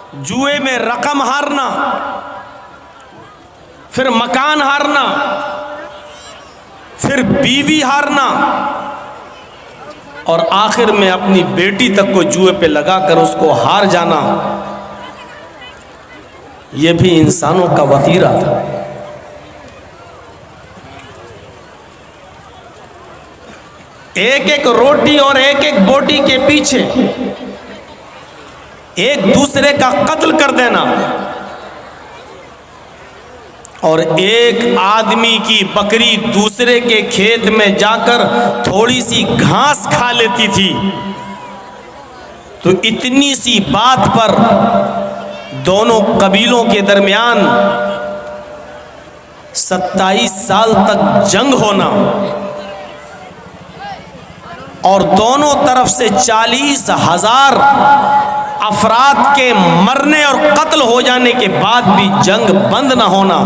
जुए में रकम हारना, फिर मकान हारना, फिर बीवी हारना और आखिर में अपनी बेटी तक को जुए पे लगाकर उसको हार जाना, यह भी इंसानों का वतीरा था। एक एक रोटी और एक एक बोटी के पीछे एक दूसरे का कत्ल कर देना और एक आदमी की बकरी दूसरे के खेत में जाकर थोड़ी सी घास खा लेती थी तो इतनी सी बात पर दोनों कबीलों के दरमियान 27 साल तक जंग होना और दोनों तरफ से 40,000 अफराद के मरने और कत्ल हो जाने के बाद भी जंग बंद न होना,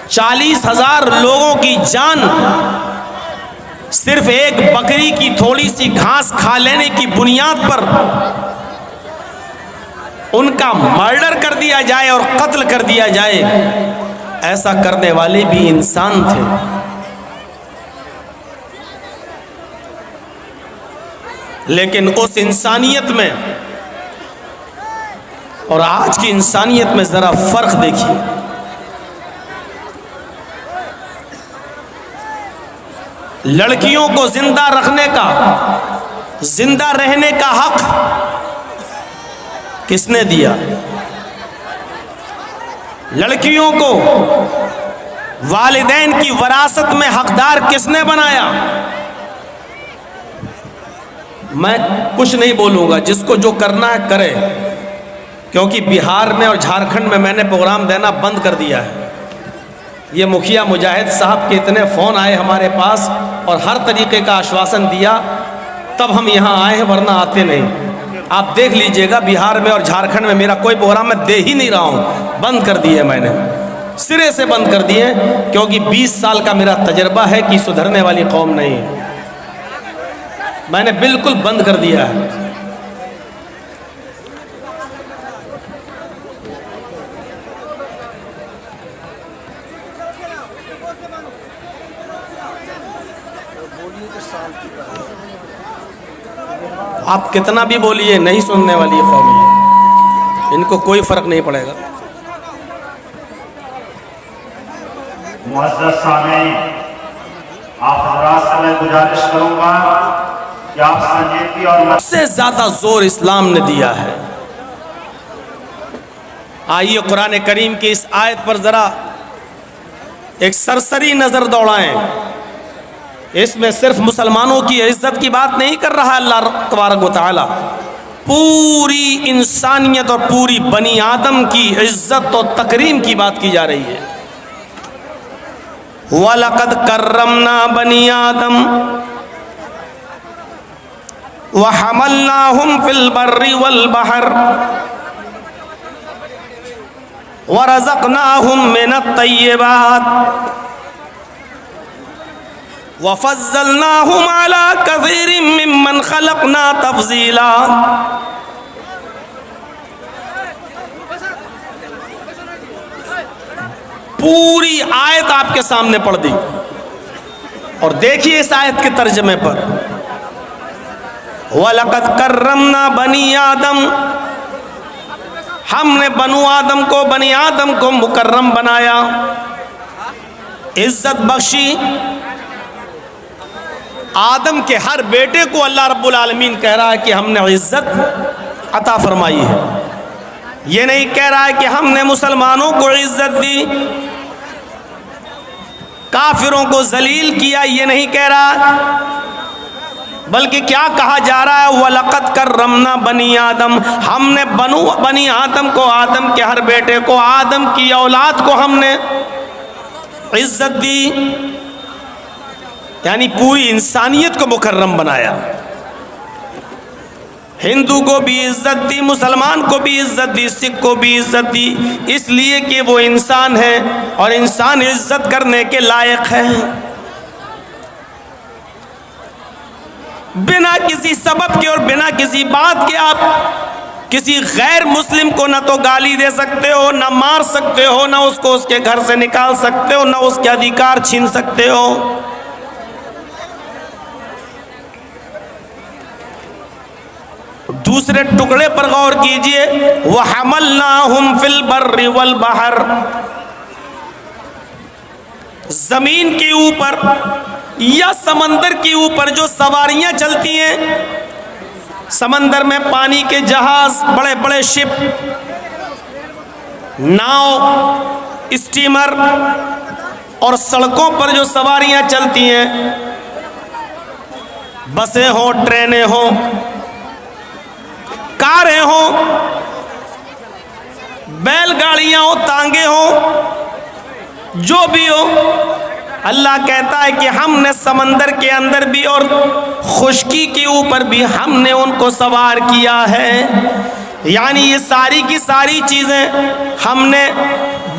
40,000 लोगों की जान सिर्फ एक बकरी की थोड़ी सी घास खा लेने की बुनियाद पर उनका मर्डर कर दिया जाए और कत्ल कर दिया जाए, ऐसा करने वाले भी इंसान थे। लेकिन उस इंसानियत में और आज की इंसानियत में जरा फर्क देखिए। लड़कियों को जिंदा रखने का, जिंदा रहने का हक किसने दिया? लड़कियों को वालिदैन की वरासत में हकदार किसने बनाया? मैं कुछ नहीं बोलूँगा, जिसको जो करना है करे, क्योंकि बिहार में और झारखंड में मैंने प्रोग्राम देना बंद कर दिया है। ये मुखिया मुजाहिद साहब के इतने फ़ोन आए हमारे पास और हर तरीके का आश्वासन दिया, तब हम यहाँ आए हैं, वरना आते नहीं। आप देख लीजिएगा, बिहार में और झारखंड में मेरा कोई प्रोग्राम मैं दे ही नहीं रहा हूँ, बंद कर दिए मैंने, सिरे से बंद कर दिए, क्योंकि 20 साल का मेरा तजर्बा है कि सुधरने वाली कौम नहीं है। मैंने बिल्कुल बंद कर दिया है। आप कितना भी बोलिए, नहीं सुनने वाली कौम है, इनको कोई फर्क नहीं पड़ेगा। मुअज़्ज़ज़ सामीईन, आप हज़रात से मैं गुजारिश करूंगा कि आप संजीदगी और सबसे ज्यादा जोर इस्लाम ने दिया है। आइए कुरान करीम की इस आयत पर जरा एक सरसरी नजर दौड़ाएं। इसमें सिर्फ मुसलमानों की इज्जत की बात नहीं कर रहा अल्लाह तबारक व तआला, पूरी इंसानियत और पूरी बनी आदम की इज्जत और तकरीम की बात की जा रही है। वलक़द कर्रमना बनी आदम व हमलनाहुम फिल बर्रि वल बहर व रज़क़नाहुम मिनत तय्यिबात व फ़ज़्ज़लनाहुम अला कसीरिम मिम्मन ख़लक़ना तफ़ज़ीला। पूरी आयत आपके सामने पढ़ दी और देखिए इस आयत के तर्जमे पर, वलक़द कर्रमना बनी आदम, हमने बनु आदम को, बनी आदम को मुकर्रम बनाया, इज्जत बख्शी। आदम के हर बेटे को अल्लाह रब्बुल आलमीन कह रहा है कि हमने इज्जत अता फरमाई है। ये नहीं कह रहा है कि हमने मुसलमानों को इज्जत दी, काफिरों को जलील किया, ये नहीं कह रहा, बल्कि क्या कहा जा रहा है? वलक़द कर्रमना बनी आदम, हमने बनी आदम को, आदम के हर बेटे को, आदम की औलाद को हमने इज्जत दी, यानी पूरी इंसानियत को मुकर्रम बनाया। हिंदू को भी इज्जत दी, मुसलमान को भी इज्जत दी, सिख को भी इज्जत दी, इसलिए कि वो इंसान है और इंसान इज्जत करने के लायक है। बिना किसी सबब के और बिना किसी बात के आप किसी गैर मुस्लिम को न तो गाली दे सकते हो, न मार सकते हो, न उसको उसके घर से निकाल सकते हो, न उसके अधिकार छीन सकते हो। दूसरे टुकड़े पर गौर कीजिए, वह हमलनाहुम फिल बर्रि वल बहर, जमीन के ऊपर या समंदर के ऊपर जो सवारियां चलती हैं, समंदर में पानी के जहाज, बड़े बड़े शिप, नाव, स्टीमर, और सड़कों पर जो सवारियां चलती हैं, बसें हो, ट्रेनें हो, कारें हो, बैलगाड़ियां हो, तांगे हो, जो भी हो, अल्लाह कहता है कि हमने समंदर के अंदर भी और खुश्की के ऊपर भी हमने उनको सवार किया है। यानी ये सारी की सारी चीज़ें हमने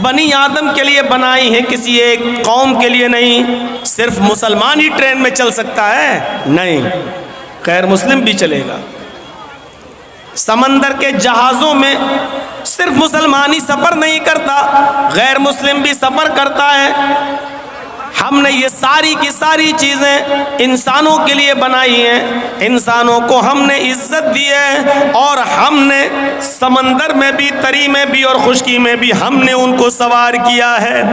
बनी आदम के लिए बनाई हैं, किसी एक कौम के लिए नहीं। सिर्फ मुसलमान ही ट्रेन में चल सकता है? नहीं, गैर मुस्लिम भी चलेगा। समंदर के जहाज़ों में सिर्फ मुसलमान ही सफ़र नहीं करता, गैर मुस्लिम भी सफ़र करता है। हमने ये सारी की सारी चीज़ें इंसानों के लिए बनाई हैं, इंसानों को हमने इज्जत दी है, और हमने समंदर में भी, तरी में भी और खुश्की में भी हमने उनको सवार किया है।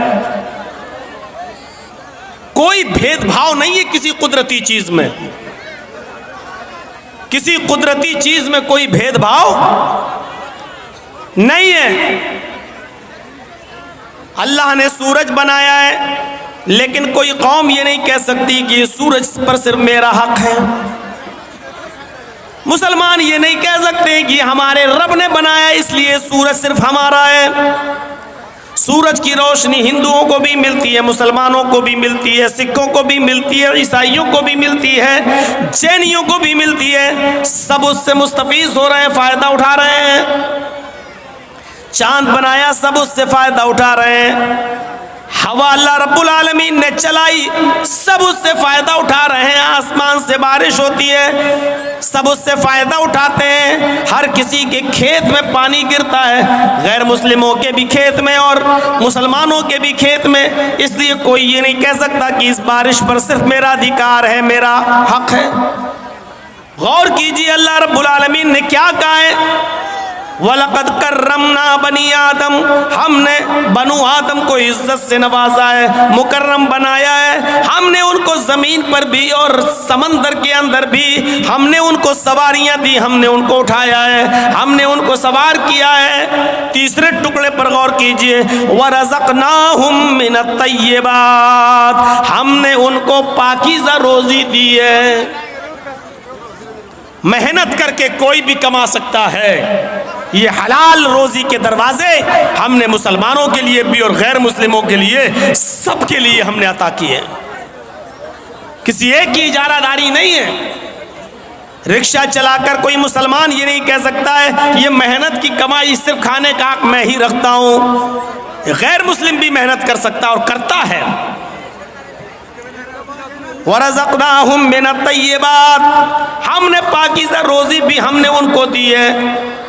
कोई भेदभाव नहीं है किसी कुदरती चीज़ में, किसी कुदरती चीज़ में कोई भेदभाव नहीं है। अल्लाह ने सूरज बनाया है, लेकिन कोई कौम ये नहीं कह सकती कि सूरज पर सिर्फ मेरा हक है। मुसलमान ये नहीं कह सकते कि हमारे रब ने बनाया इसलिए सूरज सिर्फ हमारा है। सूरज की रोशनी हिंदुओं को भी मिलती है, मुसलमानों को भी मिलती है, सिखों को भी मिलती है, ईसाइयों को भी मिलती है, जैनियों को भी मिलती है। सब उससे मुस्तफीज हो रहे हैं, फ़ायदा उठा रहे हैं। चांद बनाया, सब उससे फ़ायदा उठा रहे हैं। हवा अल्लाह रब्बुल आलमीन ने चलाई, सब उससे फ़ायदा उठा रहे हैं। आसमान से बारिश होती है, सब उससे फ़ायदा उठाते हैं। हर किसी के खेत में पानी गिरता है, गैर मुस्लिमों के भी खेत में और मुसलमानों के भी खेत में। इसलिए कोई ये नहीं कह सकता कि इस बारिश पर सिर्फ मेरा अधिकार है, मेरा हक है। गौर कीजिए, अल्लाह रब्बुल आलमीन ने क्या कहा है, वलक़द कर्रमना बनी आदम, हमने बनु आदम को इज्जत से नवाजा है, मुकर्रम बनाया है। हमने उनको ज़मीन पर भी और समंदर के अंदर भी हमने उनको सवारियां दी, हमने उनको उठाया है, हमने उनको सवार किया है। तीसरे टुकड़े पर गौर कीजिए, वरज़क़नाहुम मिनत तय्यिबात, हमने उनको पाकीज़ा रोज़ी दी है। मेहनत करके कोई भी कमा सकता है, ये हलाल रोजी के दरवाजे हमने मुसलमानों के लिए भी और गैर मुस्लिमों के लिए, सबके लिए हमने अता किए। किसी एक की इजारादारी नहीं है। रिक्शा चलाकर कोई मुसलमान ये नहीं कह सकता है ये मेहनत की कमाई सिर्फ खाने का हक मैं ही रखता हूँ। गैर मुस्लिम भी मेहनत कर सकता और करता है। वरज़क़नाहुम मिनत तय्यिबात, हमने पाकीज़ा रोजी भी हमने उनको दी है।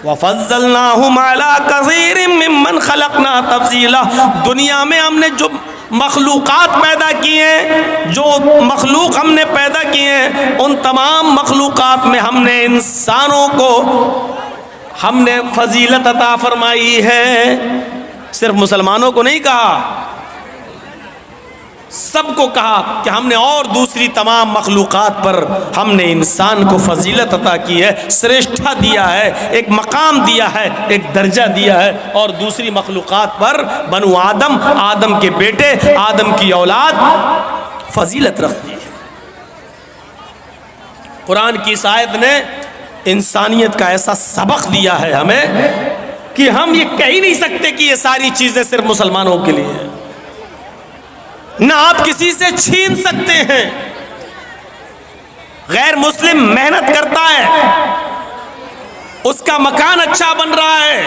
वफ़ज़्ज़लनाहुम अला कसीरिम मिम्मन खलक़ना तफ़ज़ीला, दुनिया में हमने जो मखलूक़ात पैदा किए हैं, जो मखलूक हमने पैदा किए हैं, उन तमाम मखलूक़ात में हमने इंसानों को हमने फजीलत अता फरमाई है। सिर्फ मुसलमानों को नहीं कहा, सबको कहा कि हमने और दूसरी तमाम मखलूक़ात पर हमने इंसान को फजीलत अता की है, श्रेष्ठता दिया है, एक मकाम दिया है, एक दर्जा दिया है। और दूसरी मखलूक़ात पर बनु आदम, आदम के बेटे, आदम की औलाद फजीलत रखती है। कुरान की इस आयत ने इंसानियत का ऐसा सबक दिया है हमें कि हम ये कह ही नहीं सकते कि ये सारी चीज़ें सिर्फ मुसलमानों के लिए हैं। ना आप किसी से छीन सकते हैं। गैर मुस्लिम मेहनत करता है, उसका मकान अच्छा बन रहा है,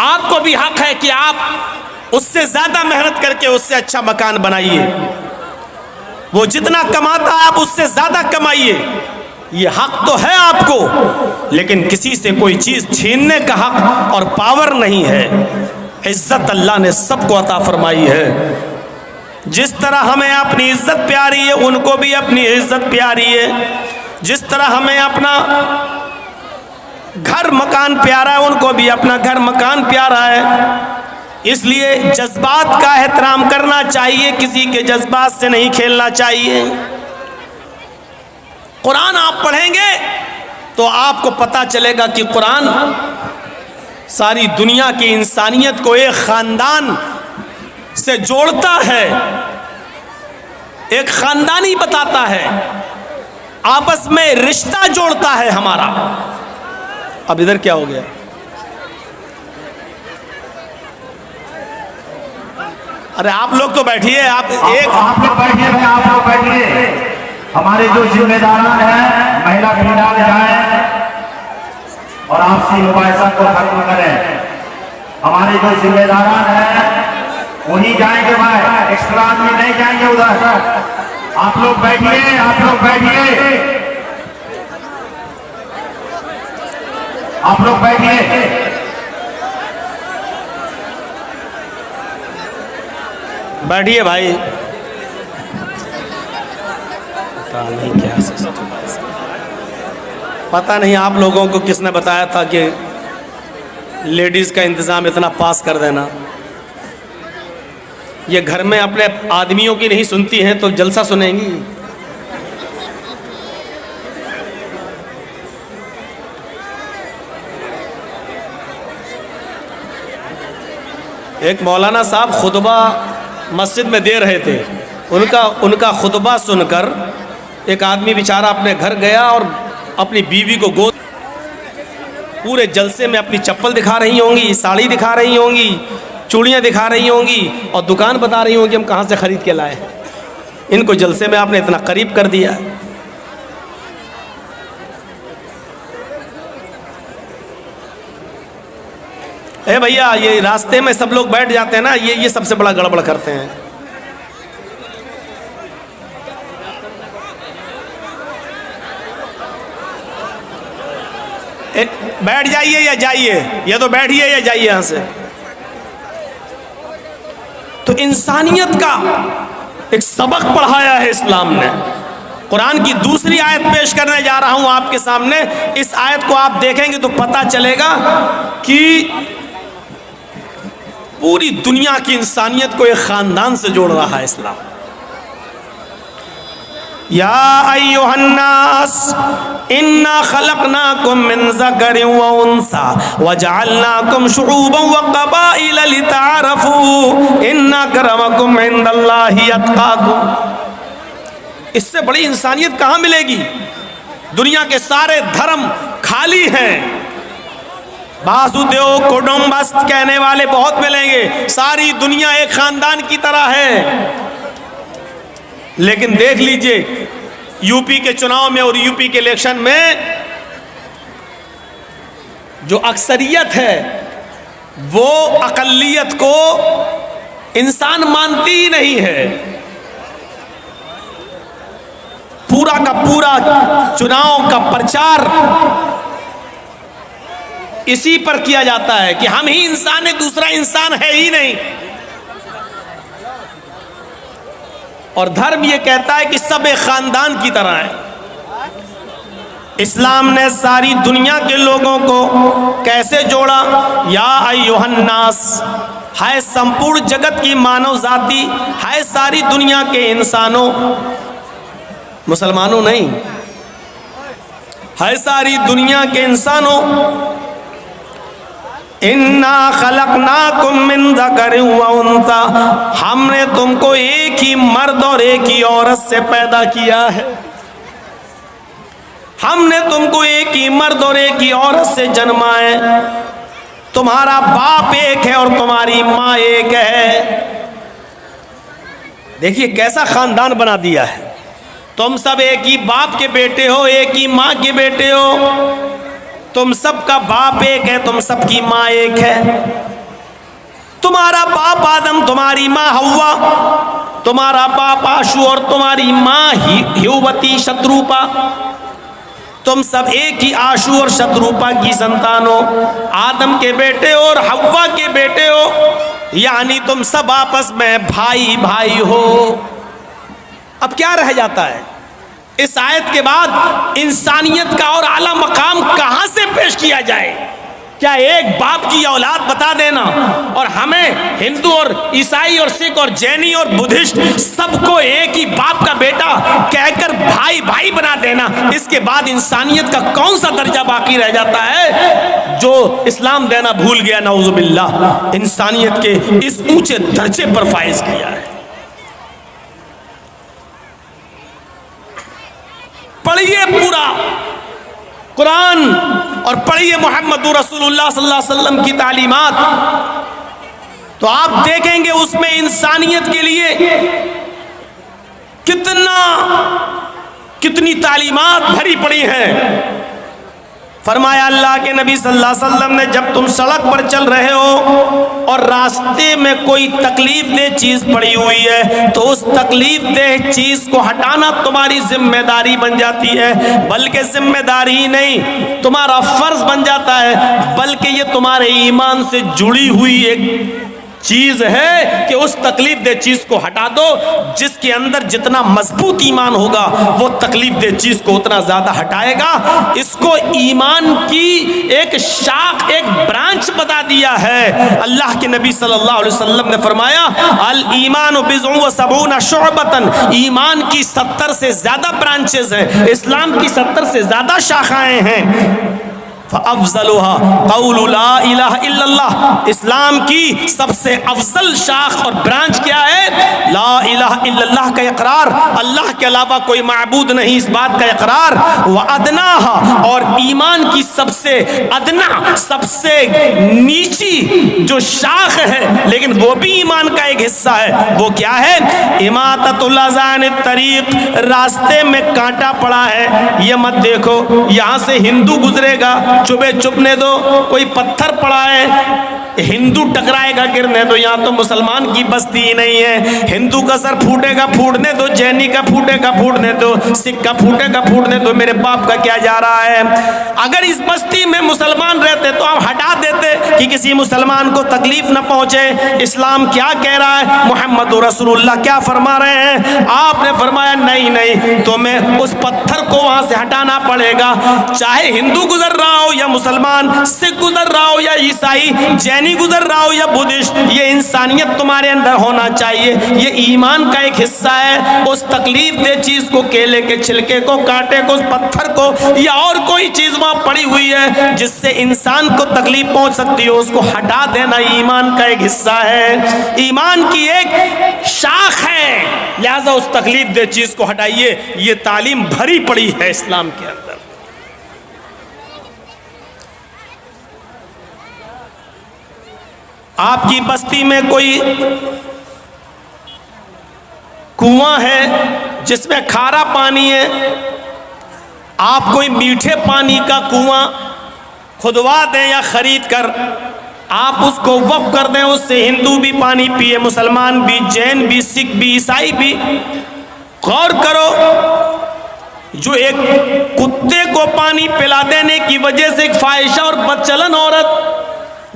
आपको भी हक है कि आप उससे ज्यादा मेहनत करके उससे अच्छा मकान बनाइए। वो जितना कमाता है आप उससे ज्यादा कमाइए, ये हक तो है आपको, लेकिन किसी से कोई चीज छीनने का हक और पावर नहीं है। इज्जत अल्लाह ने सबको अता फरमाई है। जिस तरह हमें अपनी इज्जत प्यारी है उनको भी अपनी इज्जत प्यारी है। जिस तरह हमें अपना घर मकान प्यारा है उनको भी अपना घर मकान प्यारा है। इसलिए जज्बात का एहतराम करना चाहिए, किसी के जज्बात से नहीं खेलना चाहिए। कुरान आप पढ़ेंगे तो आपको पता चलेगा कि कुरान सारी दुनिया की इंसानियत को एक खानदान से जोड़ता है, एक खानदानी बताता है, आपस में रिश्ता जोड़ता है हमारा। अब इधर क्या हो गया? अरे आप लोग तो बैठिए, आप लोग बैठिए भाई, आप लोग बैठिए। हमारे जो जिम्मेदारान हैं महिला फिलहाल जाए और आपसी मुबाहिसा को खत्म करें। हमारे जो जिम्मेदारान हैं वही जाएंगे भाई, एक्स्ट्रा आदमी नहीं जाएंगे उधर। आप लोग बैठिए, आप लोग बैठिए, आप लोग बैठिए। बैठिए भाई। पता नहीं क्या सिस्टम, पता नहीं आप लोगों को किसने बताया था कि लेडीज का इंतजाम इतना पास कर देना। ये घर में अपने आदमियों की नहीं सुनती हैं तो जलसा सुनेंगी। एक मौलाना साहब खुतबा मस्जिद में दे रहे थे, उनका खुतबा सुनकर एक आदमी बेचारा अपने घर गया और अपनी बीवी को गोद, पूरे जलसे में अपनी चप्पल दिखा रही होंगी, साड़ी दिखा रही होंगी, चूड़ियाँ दिखा रही होंगी और दुकान बता रही होंगी हम कहाँ से ख़रीद के लाए। इनको जलसे में आपने इतना करीब कर दिया। ए भैया, ये रास्ते में सब लोग बैठ जाते हैं ना, ये सबसे बड़ा गड़बड़ करते हैं। बैठ जाइए या जाइए, या तो बैठिए या जाइए यहाँ से। तो इंसानियत का एक सबक पढ़ाया है इस्लाम ने। कुरान की दूसरी आयत पेश करने जा रहा हूं आपके सामने। इस आयत को आप देखेंगे तो पता चलेगा कि पूरी दुनिया की इंसानियत को एक खानदान से जोड़ रहा है इस्लाम। या अय्युहन्नास इन्ना खलकनाकुम मिन ज़करिन व उन्सा व जअलनाकुम शुऊबन व क़बाइल लितअरफू इन्ना अक्रमकुम इंदल्लाहि अत्क़ाकुम। इससे बड़ी इंसानियत कहाँ मिलेगी? दुनिया के सारे धर्म खाली हैं। वासुदेव कुटुंबकम् कहने वाले बहुत मिलेंगे, सारी दुनिया एक खानदान की तरह है। लेकिन देख लीजिए यूपी के चुनाव में और यूपी के इलेक्शन में जो अक्सरियत है वो अकलियत को इंसान मानती ही नहीं है। पूरा का पूरा चुनाव का प्रचार इसी पर किया जाता है कि हम ही इंसान है, दूसरा इंसान है ही नहीं। और धर्म ये कहता है कि सब एक खानदान की तरह है। इस्लाम ने सारी दुनिया के लोगों को कैसे जोड़ा? या अय्युहन्नास, है संपूर्ण जगत की मानव जाति, है सारी दुनिया के इंसानों, मुसलमानों नहीं, है सारी दुनिया के इंसानों। इन्ना खलकनाकुम मिन ज़करिन व उन्सा, हमने तुमको एक ही मर्द और एक ही औरत से पैदा किया है। हमने तुमको एक ही मर्द और एक ही औरत से जन्मा है। तुम्हारा बाप एक है और तुम्हारी माँ एक है। देखिए कैसा खानदान बना दिया है। तुम सब एक ही बाप के बेटे हो, एक ही माँ के बेटे हो। तुम सबका बाप एक है, तुम सबकी माँ एक है। तुम्हारा बाप आदम, तुम्हारी माँ हव्वा, तुम्हारा बाप आशु और तुम्हारी माँ हिवती शत्रुपा, तुम सब एक ही आशु और शत्रुपा की संतान हो, आदम के बेटे हो और हव्वा के बेटे हो, यानी तुम सब आपस में भाई भाई हो। अब क्या रह जाता है? इस आयत के बाद इंसानियत का और आला मकाम कहां से पेश किया जाए? क्या एक बाप की औलाद बता देना और हमें हिंदू और ईसाई और सिख और जैनी और बुद्धिस्ट सबको एक ही बाप का बेटा कहकर भाई भाई बना देना, इसके बाद इंसानियत का कौन सा दर्जा बाकी रह जाता है जो इस्लाम देना भूल गया? नाउजुबिल्लाह, इंसानियत के इस ऊंचे दर्जे पर फाइज किया है। पढ़िए पूरा कुरान और पढ़िए मोहम्मद रसूलुल्लाह सल्लल्लाहु अलैहि वसल्लम की तालीमात, तो आप देखेंगे उसमें इंसानियत के लिए कितनी तालीमात भरी पड़ी हैं। फरमाया अल्लाह के नबी सल्लल्लाहु अलैहि वसल्लम ने, जब तुम सड़क पर चल रहे हो और रास्ते में कोई तकलीफ दे चीज पड़ी हुई है तो उस तकलीफ दे चीज को हटाना तुम्हारी जिम्मेदारी बन जाती है, बल्कि जिम्मेदारी ही नहीं तुम्हारा फर्ज बन जाता है, बल्कि ये तुम्हारे ईमान से जुड़ी हुई एक चीज है कि उस तकलीफ दे चीज को हटा दो। जिसके अंदर जितना मजबूत ईमान होगा वो तकलीफ दे चीज को उतना ज्यादा हटाएगा। इसको ईमान की एक शाख, एक ब्रांच बता दिया है। अल्लाह के नबी सल्लल्लाहु अलैहि वसल्लम ने फरमाया, अल ईमान बिज़ुन व सबूना शुअबतन, ईमान की 70 से ज्यादा ब्रांचेस हैं, इस्लाम की 70 से ज्यादा शाखाएं हैं। फ़अफ़ज़लुहा क़ौलु ला इलाहा इल्लल्लाह, इस्लाम की सबसे अफजल शाख और ब्रांच क्या है? ला इलाहा इल्लल्लाह का इकरार, अल्लाह के अलावा कोई माबूद नहीं, इस बात का इकरार। व अदनाहा, और ईमान की सबसे अदना, सबसे नीची जो शाख है लेकिन वो भी ईमान का एक हिस्सा है, वो क्या है? इमाततुल अज़ान तरीक, रास्ते में कांटा पड़ा है, ये मत देखो, यहाँ से हिंदू गुजरेगा, चुभे चुभने दो, कोई पत्थर पड़ा है हिंदू टकराएगा गिरने दो, यहाँ तो मुसलमान की बस्ती ही नहीं है, हिंदू का सर फूटेगा फूटने दो, जैनी का फूटेगा फूटने दो, सिख का फूटेगा फूटने दो, मेरे बाप का क्या जा रहा है? अगर इस बस्ती में मुसलमान रहते तो आप हटा देते कि किसी मुसलमान को तकलीफ न पहुंचे। इस्लाम क्या कह रहा है? मोहम्मद रसूलुल्लाह क्या फरमा रहे हैं? आपने फरमाया नहीं नहीं, तुम्हें उस पत्थर को वहां से हटाना पड़ेगा, चाहे हिंदू गुजर रहा हो या मुसलमान, सिख गुजर रहा हो या ईसाई, जैनी गुजर रहा हो या बुद्धिस्ट, ये इंसानियत तुम्हारे अंदर होना चाहिए, ये ईमान का एक हिस्सा है। उस तकलीफ दे चीज को, केले के छिलके को, कांटे को, उस पत्थर को या और कोई चीज वहां पड़ी हुई है जिससे इंसान को तकलीफ पहुंच सकती हो, उसको हटा देना ईमान का एक हिस्सा है, ईमान की एक शाख है। लिहाजा उस तकलीफ दे चीज को हटाइए। ये तालीम भरी पड़ी है इस्लाम के अंदर। आपकी बस्ती में कोई कुआं है जिसमें खारा पानी है, आप कोई मीठे पानी का कुआं खुदवा दें या खरीद कर आप उसको वक्फ कर दें, उससे हिंदू भी पानी पिए, मुसलमान भी, जैन भी, सिख भी, ईसाई भी। गौर करो, जो एक कुत्ते को पानी पिला देने की वजह से एक फाहिशा और बदचलन औरत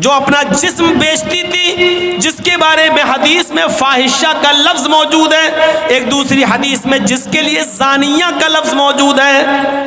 जो अपना जिस्म बेचती थी, जिसके बारे में हदीस में फाहिशा का लफ्ज मौजूद है, एक दूसरी हदीस में जिसके लिए ज़ानिया का लफ्ज मौजूद है,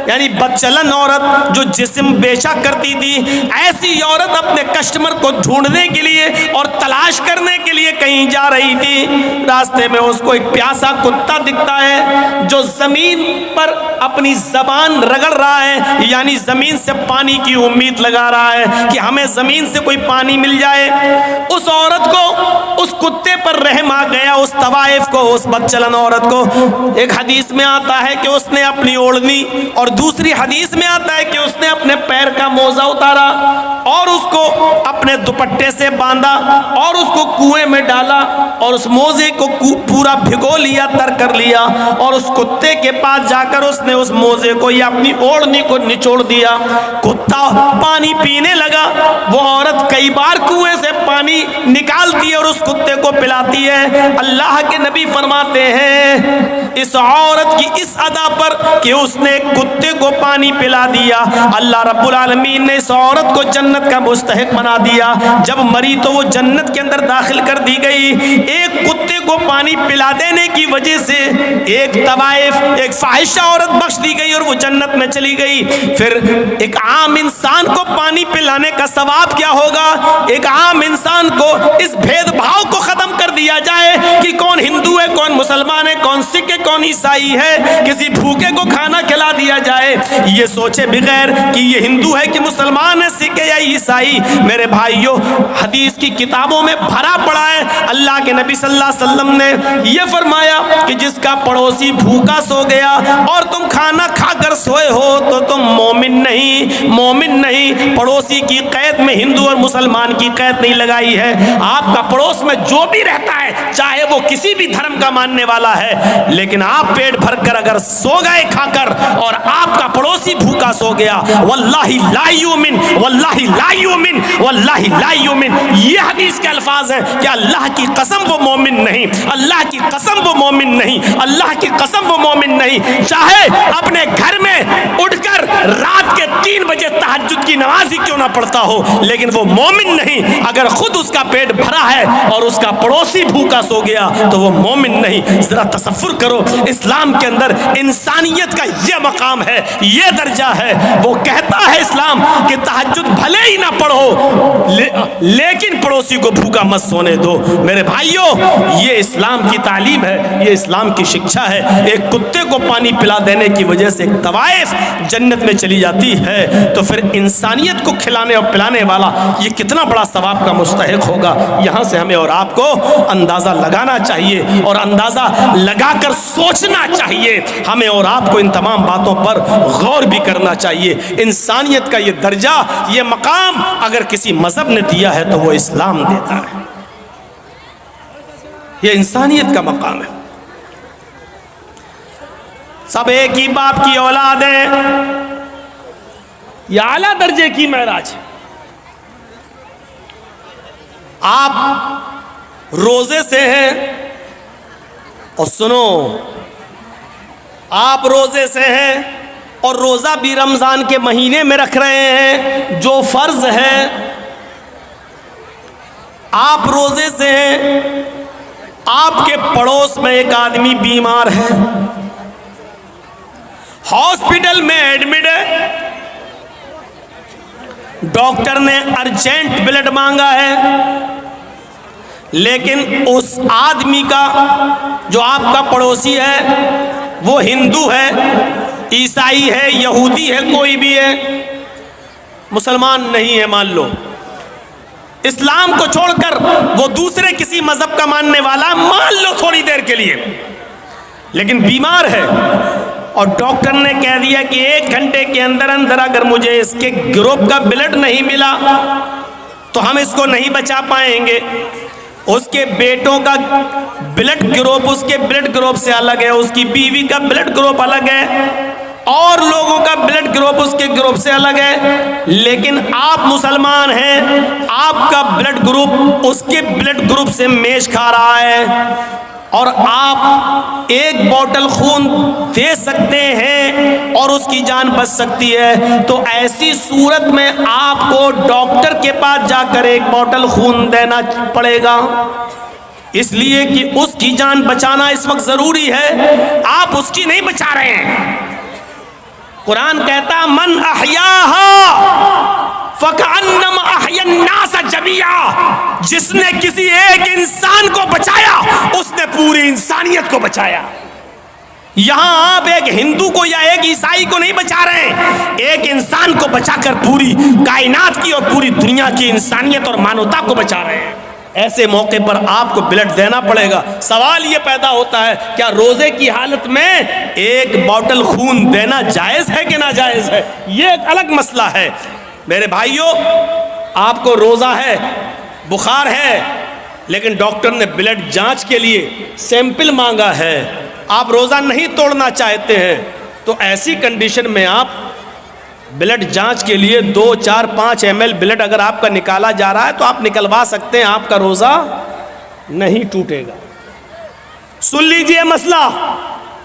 यानी बदचलन औरत जो जिस्म बेचा करती थी, ऐसी औरत अपने कस्टमर को ढूंढने के लिए और तलाश करने के लिए कहीं जा रही थी। रास्ते में उसको एक प्यासा कुत्ता दिखता है जो जमीन पर अपनी जबान रगड़ रहा है, यानी जमीन से पानी की उम्मीद लगा रहा है कि हमें जमीन से कोई पानी मिल जाए। उस औरत को, उस कुत्ते पर रहम आ गया, उस तवाइफ को, उस बदचलन औरत को। एक हदीस में आता है कि उसने अपनी ओढ़नी, और दूसरी हदीस में आता है कि उसने अपने पैर का मोजा उतारा और उसको अपने दुपट्टे से बांधा और उसको कुएं में डाला और उस मोजे को पूरा भिगो लिया, तर कर लिया, और उस कुत्ते के पास जाकर उसने उस मोजे को या अपनी ओढ़नी को निचोड़ दिया। कुत्ता पानी पीने लगा, वो औरत औरत कई बार कुएं से पानी निकालती है और उस कुत्ते को पिलाती है। अल्लाह के नबी फरमाते हैं इस औरत की इस अदा पर कि उसने कुत्ते को पानी पिला दिया, अल्लाह रब्बुल आलमीन ने इस औरत को जन्नत का मुस्तहिक बना दिया। जब मरी तो वो जन्नत के अंदर दाखिल कर दी गई। एक कुत्ते को पानी पिला देने की वजह से एक तवाइफ, एक फाहिशा औरत बख्श दी गई और वो जन्नत में चली गई। फिर एक आम इंसान को पानी पिलाने का सवाब क्या होगा? एक आम इंसान को इस भेदभाव को खत्म कर दिया जाए कि कौन हिंदू है, कौन मुसलमान है, कौन सिख है, कौन ईसाई है, किसी भूखे को खाना खिला दिया जाए। ये सोचे बगैर कि ये हिंदू है कि मुसलमान है, सिख है या ईसाई। मेरे भाइयों, हदीस की किताबों में भरा पड़ा है। अल्लाह के नबी सल्लल्लाहु अलैहि वसल्लम ने यह फरमाया कि जिसका पड़ोसी भूखा सो गया और तुम खाना खाकर सोए हो तो तुम मोमिन नहीं, मोमिन नहीं। पड़ोसी की कैद में हिंदू और मुसलमान की कैद नहीं लगाई है। आपका पड़ोस में जो भी रहता है, चाहे वो किसी भी धर्म का मानने वाला है, लेकिन आप पेट भरकर अगर सो गए खाकर और आपका पड़ोसी भूखा सो गया, वल्लाही ला युमिन, वल्लाही ला युमिन, वल्लाही ला युमिन। ये हदीस के अल्फाज हैं कि अल्लाह की कसम वो मोमिन नहीं, अल्लाह की कसम वो मोमिन नहीं, अल्लाह की कसम वो मोमिन नहीं। चाहे अपने घर में उठकर रात के 3 बजे तहज्जुद की नमाज ही क्यों ना पढ़ता हो, लेकिन वो मोमिन नहीं। अगर खुद उसका पेट भरा है और उसका पड़ोसी भूखा सो गया तो वो मोमिन नहीं। जरा तसव्वुर करो, इस्लाम के अंदर इंसानियत का ये मकाम है, ये दर्जा है। वो कहता है इस्लाम कि तहज्जुद भले ही ना पढ़ो लेकिन पड़ोसी को भूखा मत सोने दो। मेरे भाइयों, ये इस्लाम की तालीम है, ये इस्लाम की शिक्षा है। एक कुत्ते को पानी पिला देने की वजह से एक तवाइफ जन्नत में चली जाती है, तो फिर इंसानियत को खिलाने और पिलाने वाला ये कितना बड़ा सवाब का मुस्तहिक होगा। यहाँ से हमें और आपको अंदाज़ा लगाना चाहिए और अंदाज़ा लगाकर सोचना चाहिए। हमें और आपको इन तमाम बातों पर गौर भी करना चाहिए। इंसानियत का ये दर्जा, ये मकाम अगर किसी मजहब ने दिया है तो वो इस्लाम देता है। ये इंसानियत का मकाम है। सब एक ही बाप की औलाद है, ये आला दर्जे की महराज है। आप रोजे से हैं और सुनो, आप रोजे से हैं और रोजा भी रमजान के महीने में रख रहे हैं जो फर्ज है। आप रोजे से हैं, आपके पड़ोस में एक आदमी बीमार है, हॉस्पिटल में एडमिट है, डॉक्टर ने अर्जेंट ब्लड मांगा है, लेकिन उस आदमी का जो आपका पड़ोसी है वो हिंदू है, ईसाई है, यहूदी है, कोई भी है, मुसलमान नहीं है, मान लो इस्लाम को छोड़कर वो दूसरे किसी मजहब का मानने वाला, मान लो थोड़ी देर के लिए, लेकिन बीमार है और डॉक्टर ने कह दिया कि 1 घंटे के अंदर अंदर अगर मुझे इसके ग्रुप का ब्लड नहीं मिला तो हम इसको नहीं बचा पाएंगे। उसके बेटों का ब्लड ग्रुप उसके ब्लड ग्रुप से अलग है, उसकी बीवी का ब्लड ग्रुप अलग है, और लोगों का ब्लड ग्रुप उसके ग्रुप से अलग है, लेकिन आप मुसलमान हैं, आपका ब्लड ग्रुप उसके ब्लड ग्रुप से मेच खा रहा है और आप एक बोतल खून दे सकते हैं और उसकी जान बच सकती है। तो ऐसी सूरत में आपको डॉक्टर के पास जाकर एक बोतल खून देना पड़ेगा, इसलिए कि उसकी जान बचाना इस वक्त जरूरी है, आप उसकी नहीं बचा रहे हैं। कुरान कहता मन अहयाहा फकअन्नमा अहयन्नास जमिया, जिसने किसी एक इंसान को बचाया उसने पूरी इंसानियत को बचाया। यहां आप एक हिंदू को या एक ईसाई को नहीं बचा रहे हैं, एक इंसान को बचाकर पूरी कायनात की और पूरी दुनिया की इंसानियत और मानवता को बचा रहे हैं। ऐसे मौके पर आपको ब्लड देना पड़ेगा। सवाल ये पैदा होता है, क्या रोजे की हालत में एक बोतल खून देना जायज है कि ना जायज है? ये एक अलग मसला है। मेरे भाइयों, आपको रोजा है, बुखार है, लेकिन डॉक्टर ने ब्लड जांच के लिए सैंपल मांगा है, आप रोजा नहीं तोड़ना चाहते हैं, तो ऐसी कंडीशन में आप ब्लड जांच के लिए 2, 4, 5 ml ब्लड अगर आपका निकाला जा रहा है तो आप निकलवा सकते हैं, आपका रोजा नहीं टूटेगा। सुन लीजिए मसला,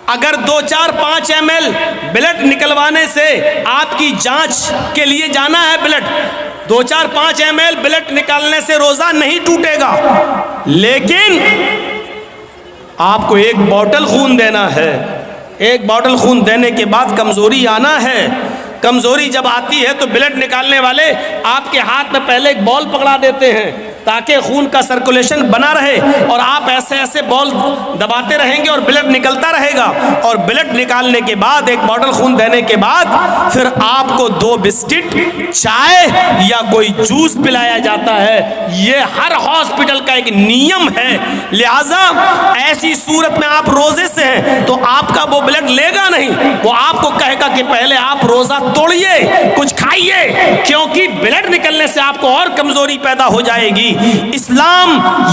अगर 2, 4, 5 ml ब्लड निकलवाने से आपकी जांच के लिए जाना है, ब्लड 2, 4, 5 ml ब्लड निकालने से रोजा नहीं टूटेगा, लेकिन आपको 1 बॉटल खून देना है। 1 बॉटल खून देने के बाद कमजोरी आना है। कमजोरी जब आती है तो ब्लड निकालने वाले आपके हाथ में पहले एक बॉल पकड़ा देते हैं ताकि खून का सर्कुलेशन बना रहे, और आप ऐसे ऐसे बॉल दबाते रहेंगे और ब्लड निकलता रहेगा। और ब्लड निकालने के बाद 1 बॉटल खून देने के बाद फिर आपको 2 बिस्किट, चाय या कोई जूस पिलाया जाता है। ये हर हॉस्पिटल का एक नियम है। लिहाजा ऐसी सूरत में आप रोजे से हैं तो आपका वो ब्लड लेगा नहीं, वो आपको कहेगा कि पहले आप रोजा तोड़िए, कुछ खाइए, क्योंकि ब्लड निकलने से आपको और कमजोरी पैदा हो जाएगी। इस्लाम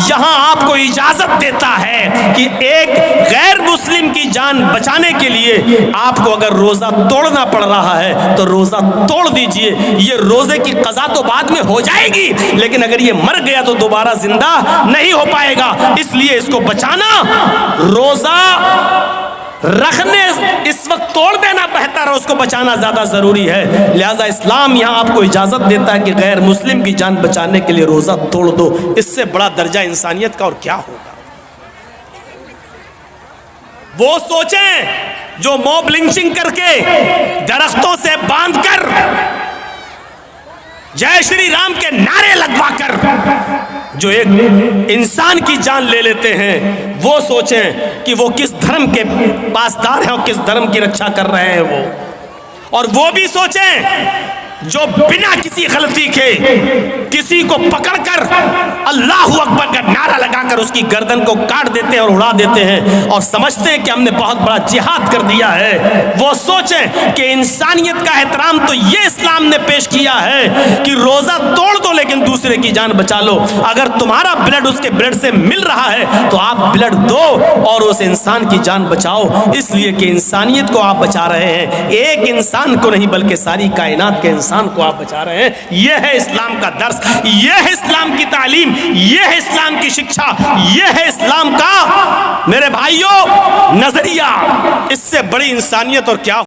यहां आपको इजाजत देता है कि एक गैर मुस्लिम की जान बचाने के लिए आपको अगर रोजा तोड़ना पड़ रहा है तो रोजा तोड़ दीजिए। ये रोजे की कज़ा तो बाद में हो जाएगी, लेकिन अगर ये मर गया तो दोबारा जिंदा नहीं हो पाएगा। इसलिए इसको बचाना, रोजा रखने इस वक्त तोड़ देना बेहतर है, उसको बचाना ज्यादा जरूरी है। लिहाजा इस्लाम यहां आपको इजाजत देता है कि गैर मुस्लिम की जान बचाने के लिए रोजा तोड़ दो। इससे बड़ा दर्जा इंसानियत का और क्या होगा। वो सोचें जो मॉब लिंचिंग करके दरख्तों से बांधकर जय श्री राम के नारे लगवाकर जो एक इंसान की जान ले लेते हैं, वो सोचें कि वो किस धर्म के पासदार हैं और किस धर्म की रक्षा कर रहे हैं वो। और वो भी सोचें जो बिना किसी गलती के किसी को पकड़कर अल्लाहू अकबर का नारा लगाकर उसकी गर्दन को काट देते हैं और उड़ा देते हैं और समझते हैं कि हमने बहुत बड़ा जिहाद कर दिया है। वो सोचें कि इंसानियत का एहतराम तो ये इस्लाम ने पेश किया है कि रोजा तोड़ दो लेकिन दूसरे की जान बचा लो। अगर तुम्हारा ब्लड उसके ब्लड से मिल रहा है तो आप ब्लड दो और उस इंसान की जान बचाओ, इसलिए कि इंसानियत को आप बचा रहे हैं। एक इंसान को नहीं बल्कि सारी कायनात के इंसान को आप बचा रहे हैं। यह है इस्लाम का दर्स, यह है इस्लाम की तालीम, यह है इस्लाम की शिक्षा, यह है इस्लाम का मेरे भाइयों नजरिया। इससे बड़ी इंसानियत और क्या